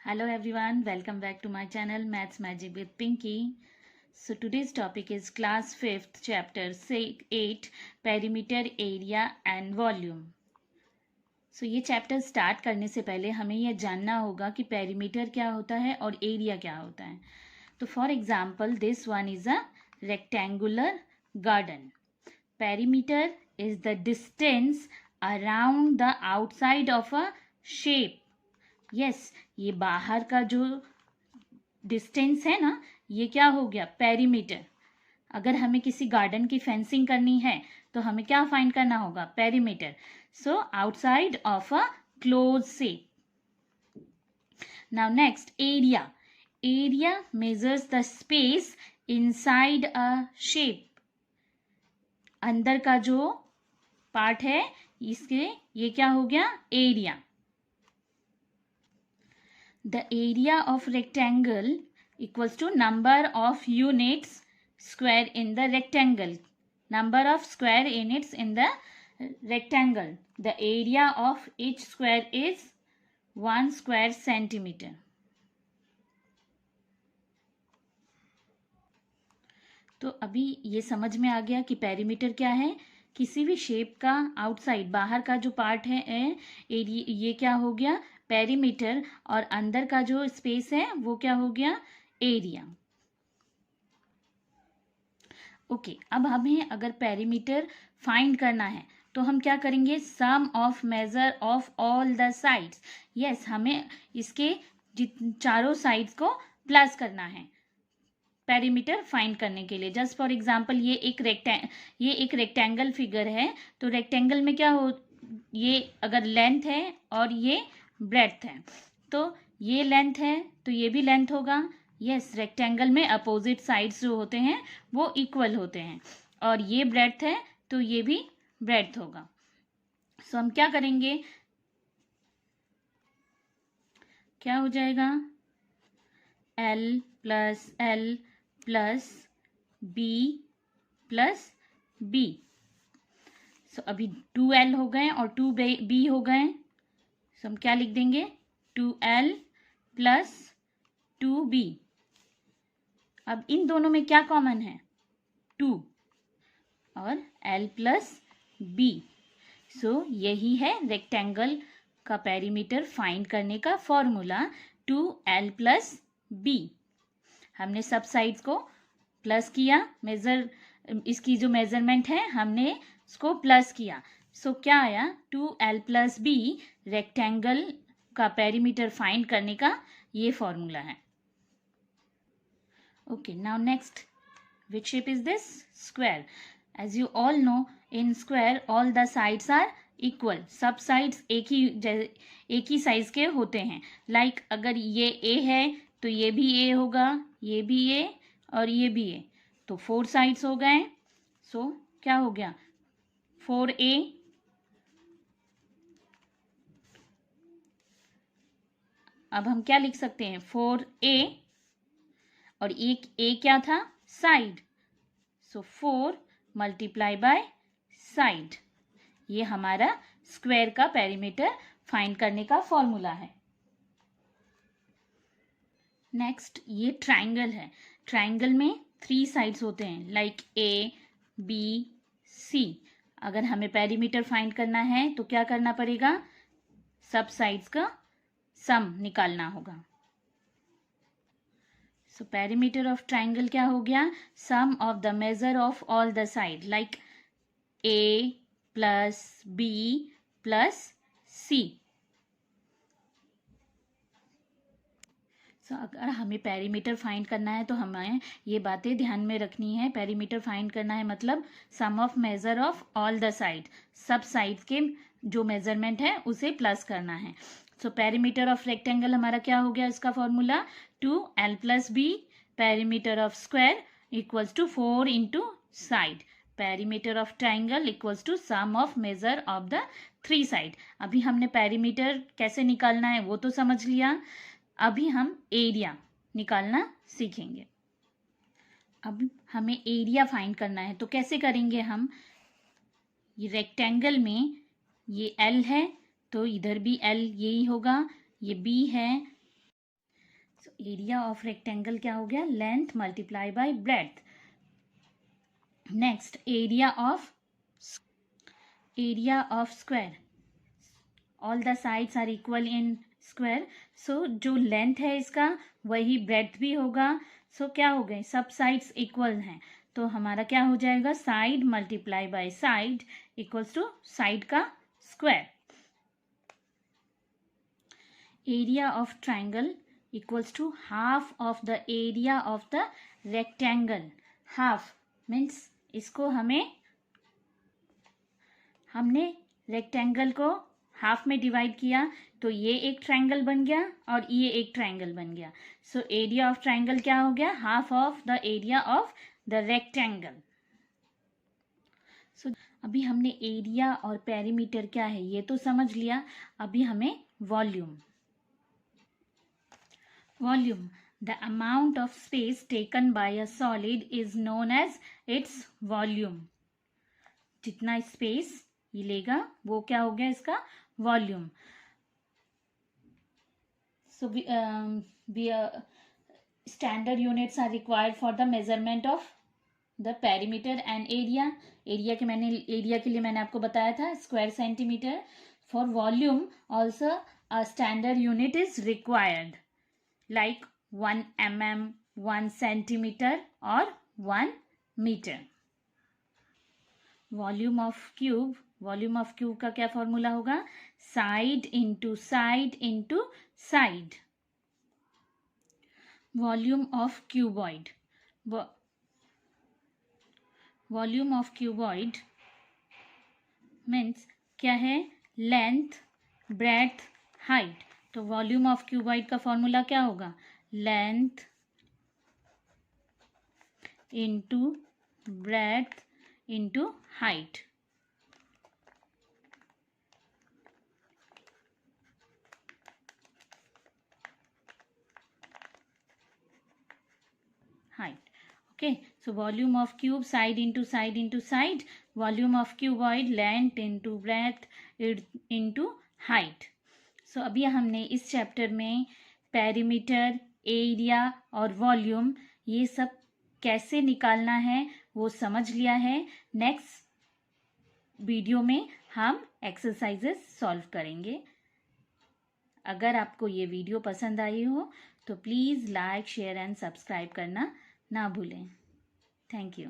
Hello everyone, welcome back to my channel Maths Magic with Pinky. So today's topic is class 5th chapter 8 perimeter area and volume. So ये chapter start करने से पहले हमें यह जानना होगा कि पेरीमीटर क्या होता है और एरिया क्या होता है. तो for example this one is a rectangular garden. Perimeter is the distance around the outside of a shape. Yes, ये बाहर का जो डिस्टेंस है ना, ये क्या हो गया, पेरीमीटर. अगर हमें किसी गार्डन की फेंसिंग करनी है तो हमें क्या फाइंड करना होगा, perimeter. So outside of a close shape. Now next, area. Area measures the space inside a shape. अंदर का जो पार्ट है इसके, ये क्या हो गया, area. The area of rectangle equals to number of units square in the rectangle. Number of square units in the rectangle. The area of each square is 1 square centimeter. तो अभी ये समझ में आ गया कि पेरीमीटर क्या है. किसी भी शेप का आउटसाइड, बाहर का जो पार्ट है एरिया, ये क्या हो गया, पेरीमीटर. और अंदर का जो स्पेस है वो क्या हो गया, एरिया. ओके, अब हमें अगर पेरीमीटर फाइंड करना है तो हम क्या करेंगे, sum of measure of all the sides. Yes, हमें इसके चारों साइड्स को प्लस करना है पेरीमीटर फाइंड करने के लिए. जस्ट फॉर एग्जांपल ये एक रेक्टेंगल फिगर है. तो रेक्टेंगल में क्या हो, ये अगर लेंथ है और ये ब्रेड्थ है, तो ये लेंथ है तो ये भी लेंथ होगा. यस, रेक्टेंगल में अपोजिट साइड्स जो होते हैं वो इक्वल होते हैं. और ये ब्रेड्थ है तो ये भी ब्रेड्थ होगा. सो हम क्या करेंगे, क्या हो जाएगा, L plus L plus B plus B. सो अभी 2L हो गए और 2B हो गए. सो हम क्या लिख देंगे, 2L प्लस 2B. अब इन दोनों में क्या कॉमन है, 2 और L प्लस B. सो यही है रेक्टेंगल का पेरीमीटर फाइंड करने का फॉर्मूला, 2L प्लस B. हमने सब साइड्स को प्लस किया, इसकी जो मेजरमेंट है हमने इसको प्लस किया. सो क्या आया, 2L प्लस B रेक्टेंगल का पेरीमीटर फाइंड करने का ये फॉर्मूला है. Okay, now next, which shape is this, square. As you all know, in square all the sides are equal. सब साइड्स एक ही साइज के होते हैं. लाइक अगर ये A है तो ये भी A होगा, ये भी A और ये भी A. तो 4 साइड्स हो गए. सो क्या हो गया, 4A. अब हम क्या लिख सकते हैं, 4A और एक A क्या था, side. So 4 multiply by side. ये हमारा स्क्वायर का पेरीमीटर फाइंड करने का फॉर्मूला है. नेक्स्ट, ये ट्राइंगल है. ट्राइंगल में 3 साइड्स होते हैं, लाइक A, B, C. अगर हमें पेरीमीटर फाइंड करना है तो क्या करना पड़ेगा, सब साइड्स का सम निकालना होगा. सो पेरीमीटर ऑफ ट्राइंगल क्या हो गया, sum of the measure of all the side, like A plus B plus C. So अगर हमें पेरीमीटर फाइंड करना है तो हमें ये बातें ध्यान में रखनी है. पेरीमीटर फाइंड करना है मतलब sum of measure of all the side, सब साइड के जो मेजरमेंट है उसे प्लस करना है. सो पेरीमीटर ऑफ रेक्टेंगल हमारा क्या हो गया, इसका formula 2L plus B. Perimeter of square equals to 4 into side. Perimeter of triangle equals to sum of measure of the 3 side. अभी हमने पेरीमीटर कैसे निकालना है वो तो समझ लिया. अभी हम एरिया निकालना सीखेंगे. अब हमें एरिया फाइंड करना है तो कैसे करेंगे हम, ये रेक्टेंगल में ये L है तो इधर भी L यही होगा, ये B है सो एरिया ऑफ रेक्टेंगल क्या हो गया, length multiply by breadth. Next area of square, all the sides are equal in square. So जो लेंथ है इसका वही ब्रेड्थ भी होगा. सो क्या हो गए, सब साइड्स इक्वल हैं, तो हमारा क्या हो जाएगा, side multiply by side equals to side का square. Area of triangle equals to half of the area of the rectangle. Half means इसको हमने रेक्टेंगल को हाफ में डिवाइड किया, तो ये एक ट्राइंगल बन गया और ये एक ट्राइंगल बन गया. सो एरिया ऑफ ट्राइंगल क्या हो गया, half of the area of the rectangle. So अभी हमने एरिया और पेरीमीटर क्या है ये तो समझ लिया. अभी हमें volume the amount of space taken by a solid is known as its volume. जितना स्पेस ये लेगा वो क्या हो गया, इसका volume. So standard units are required for the measurement of the perimeter and area. Area के लिए मैंने आपको बताया था square centimetre. For volume also a standard unit is required like 1 mm, 1 centimetre और 1 मीटर. वॉल्यूम ऑफ क्यूब का क्या formula होगा, side into side into side. Volume of cuboid means क्या है, लेंथ ब्रेड्थ हाइट. तो वॉल्यूम ऑफ क्यूबॉइड का formula क्या होगा, length into breadth into height. Okay, so volume of cube side into side into side, volume of cuboid length into breadth into height. So अभी हमने इस chapter में perimeter, area और volume ये सब कैसे निकालना है वो समझ लिया है. नेक्स्ट वीडियो में हम एक्सरसाइजेस सॉल्व करेंगे. अगर आपको ये वीडियो पसंद आई हो तो please like share and subscribe करना ना भूलें. Thank you.